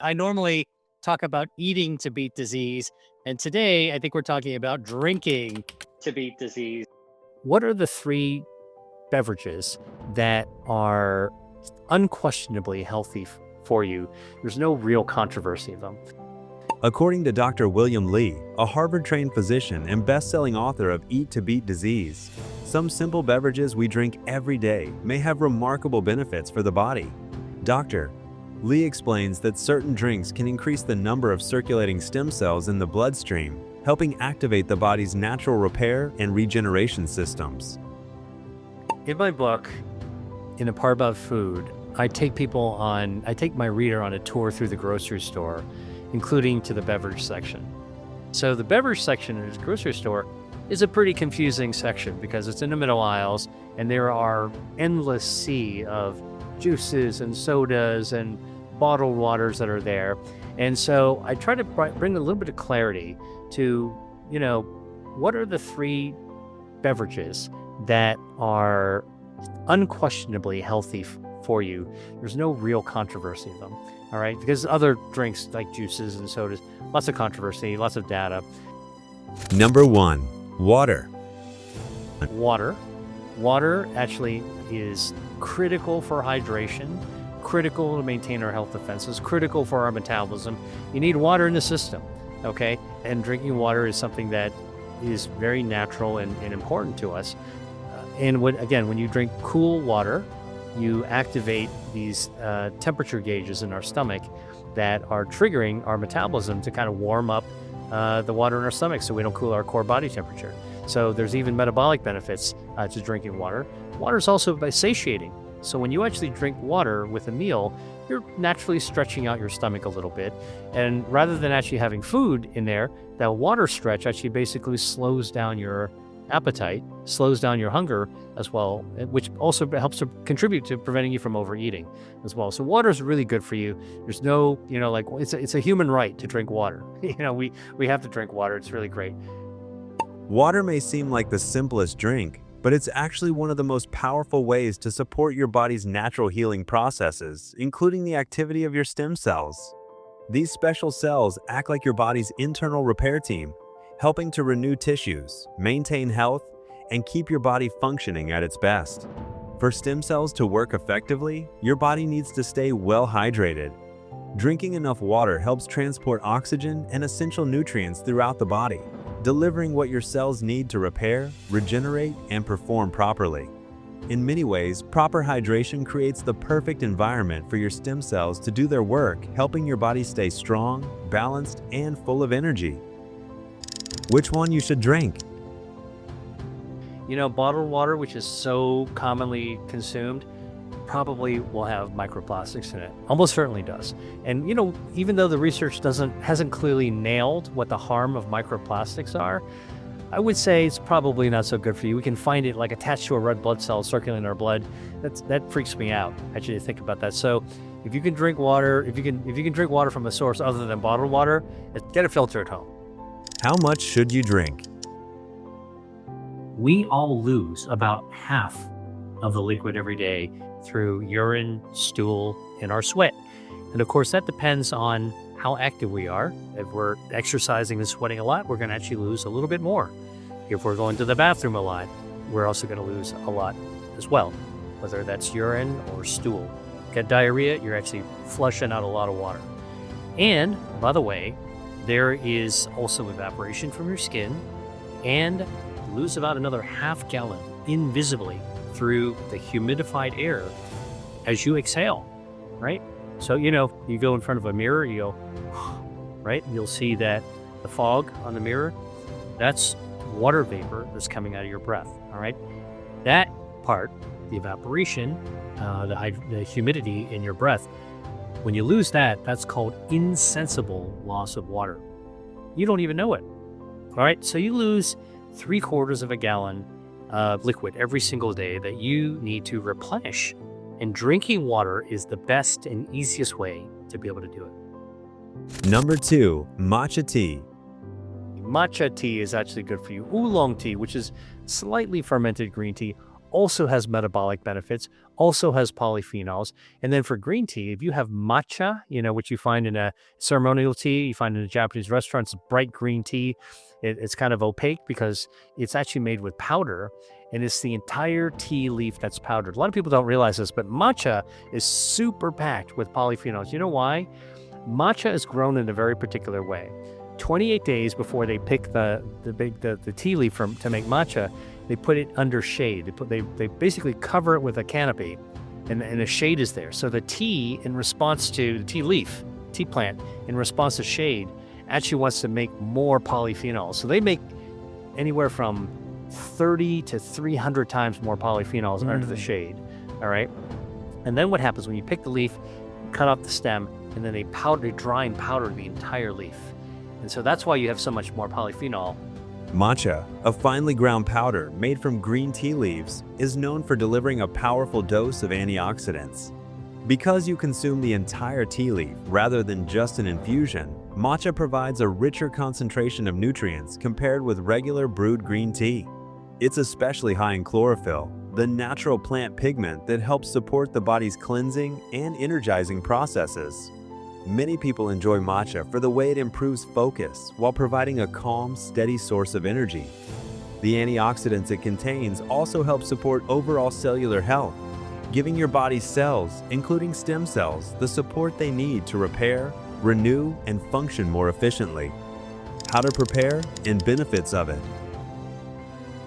I normally talk about eating to beat disease. And today, I think we're talking about drinking to beat disease. What are the three beverages that are unquestionably healthy for you? There's no real controversy of them. According to Dr. William Li, a Harvard-trained physician and best-selling author of Eat to Beat Disease, some simple beverages we drink every day may have remarkable benefits for the body. Dr. Li explains that certain drinks can increase the number of circulating stem cells in the bloodstream, helping activate the body's natural repair and regeneration systems. In my book, In a Part About Food, I take my reader on a tour through the grocery store, including to the beverage section. So the beverage section in the grocery store is a pretty confusing section because it's in the middle aisles and there are endless sea of juices and sodas and bottled waters that are there. And so I try to bring a little bit of clarity to, what are the three beverages that are unquestionably healthy for you? There's no real controversy of them. All right, because other drinks like juices and sodas, lots of controversy, lots of data. Number 1. Water. Water actually is critical for hydration, critical to maintain our health defenses, critical for our metabolism. You need water in the system, okay? And drinking water is something that is very natural and important to us. And when you drink cool water, you activate these temperature gauges in our stomach that are triggering our metabolism to kind of warm up the water in our stomach so we don't cool our core body temperature. So there's even metabolic benefits to drinking water. Water is also satiating. So when you actually drink water with a meal, you're naturally stretching out your stomach a little bit. And rather than actually having food in there, that water stretch actually basically slows down your appetite, slows down your hunger as well, which also helps to contribute to preventing you from overeating as well. So water is really good for you. There's no, it's a human right to drink water. We have to drink water. It's really great. Water may seem like the simplest drink, but it's actually one of the most powerful ways to support your body's natural healing processes, including the activity of your stem cells. These special cells act like your body's internal repair team, helping to renew tissues, maintain health, and keep your body functioning at its best. For stem cells to work effectively, your body needs to stay well hydrated. Drinking enough water helps transport oxygen and essential nutrients throughout the body, delivering what your cells need to repair, regenerate, and perform properly. In many ways, proper hydration creates the perfect environment for your stem cells to do their work, helping your body stay strong, balanced, and full of energy. Which one you should drink? Bottled water, which is so commonly consumed, probably will have microplastics in it. Almost certainly does. And even though the research hasn't clearly nailed what the harm of microplastics are, I would say it's probably not so good for you. We can find it like attached to a red blood cell circulating in our blood. That freaks me out actually to think about that. So if you can drink water, if you can drink water from a source other than bottled water, get a filter at home. How much should you drink? We all lose about half of the liquid every day through urine, stool, and our sweat. And of course, that depends on how active we are. If we're exercising and sweating a lot, we're going to actually lose a little bit more. If we're going to the bathroom a lot, we're also going to lose a lot as well, whether that's urine or stool. Get diarrhea, you're actually flushing out a lot of water. And by the way, there is also evaporation from your skin, and you lose about another half gallon invisibly through the humidified air as you exhale, right? So, you go in front of a mirror, you go, right? You'll see that the fog on the mirror, that's water vapor that's coming out of your breath, all right? That part, the evaporation, the humidity in your breath, when you lose that, that's called insensible loss of water. You don't even know it, all right? So you lose 3/4 of a gallon of liquid every single day that you need to replenish. And drinking water is the best and easiest way to be able to do it. Number 2, matcha tea. Matcha tea is actually good for you. Oolong tea, which is slightly fermented green tea, also has metabolic benefits, also has polyphenols. And then for green tea, if you have matcha, which you find in a ceremonial tea, you find in a Japanese restaurant, it's bright green tea. It's kind of opaque because it's actually made with powder, and it's the entire tea leaf that's powdered. A lot of people don't realize this, but matcha is super packed with polyphenols. You know why? Matcha is grown in a very particular way. 28 days before they pick the tea leaf to make matcha, they put it under shade. They basically cover it with a canopy, and a shade is there. So the tea, in response to the tea plant, in response to shade, actually wants to make more polyphenols. So they make anywhere from 30 to 300 times more polyphenols under the shade. All right. And then what happens when you pick the leaf, cut off the stem, and then they dry and powder the entire leaf. And so that's why you have so much more polyphenol. Matcha, a finely ground powder made from green tea leaves, is known for delivering a powerful dose of antioxidants. Because you consume the entire tea leaf rather than just an infusion, matcha provides a richer concentration of nutrients compared with regular brewed green tea. It's especially high in chlorophyll, the natural plant pigment that helps support the body's cleansing and energizing processes. Many people enjoy matcha for the way it improves focus while providing a calm, steady source of energy. The antioxidants it contains also help support overall cellular health, giving your body's cells, including stem cells, the support they need to repair, renew, and function more efficiently. How to prepare and benefits of it.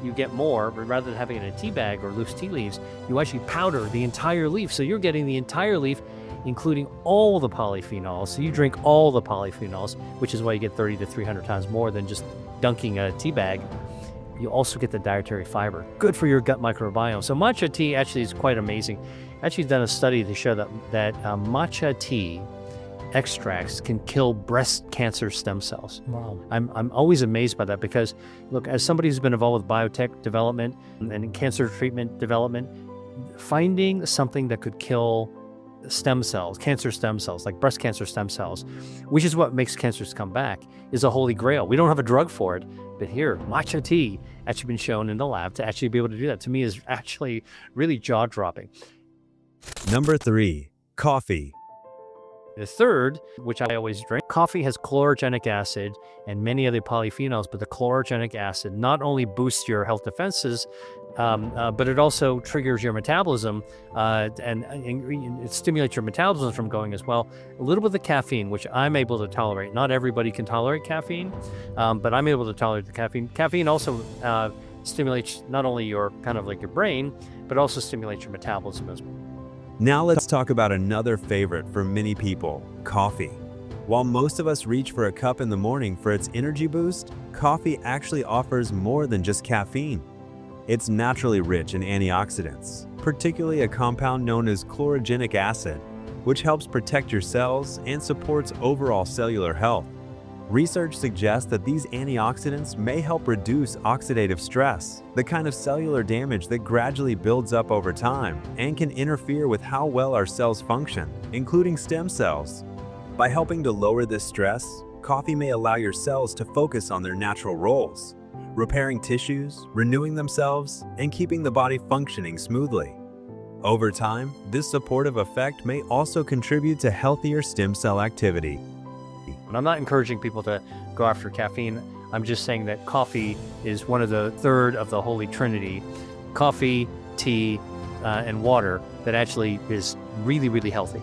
You get more, but rather than having it in a tea bag or loose tea leaves, you actually powder the entire leaf. So you're getting the entire leaf, including all the polyphenols. So you drink all the polyphenols, which is why you get 30 to 300 times more than just dunking a tea bag. You also get the dietary fiber, good for your gut microbiome. So matcha tea actually is quite amazing. Actually done a study to show that matcha tea extracts can kill breast cancer stem cells. Wow. I'm always amazed by that because, look, as somebody who's been involved with biotech development and cancer treatment development, finding something that could kill stem cells, cancer stem cells, like breast cancer stem cells, which is what makes cancers come back, is a holy grail. We don't have a drug for it, but here, matcha tea actually been shown in the lab to actually be able to do that. To me, is actually really jaw-dropping. Number 3. Coffee. The third, which I always drink, coffee has chlorogenic acid and many other polyphenols, but the chlorogenic acid not only boosts your health defenses, but it also triggers your metabolism and it stimulates your metabolism from going as well. A little bit of the caffeine, which I'm able to tolerate. Not everybody can tolerate caffeine, but I'm able to tolerate the caffeine. Caffeine also stimulates not only your kind of like your brain, but also stimulates your metabolism as well. Now let's talk about another favorite for many people, coffee. While most of us reach for a cup in the morning for its energy boost, coffee actually offers more than just caffeine. It's naturally rich in antioxidants, particularly a compound known as chlorogenic acid, which helps protect your cells and supports overall cellular health. Research suggests that these antioxidants may help reduce oxidative stress, the kind of cellular damage that gradually builds up over time and can interfere with how well our cells function, including stem cells. By helping to lower this stress, coffee may allow your cells to focus on their natural roles, repairing tissues, renewing themselves, and keeping the body functioning smoothly. Over time, this supportive effect may also contribute to healthier stem cell activity. And I'm not encouraging people to go after caffeine. I'm just saying that coffee is one of the third of the Holy Trinity. Coffee, tea, and water that actually is really, really healthy.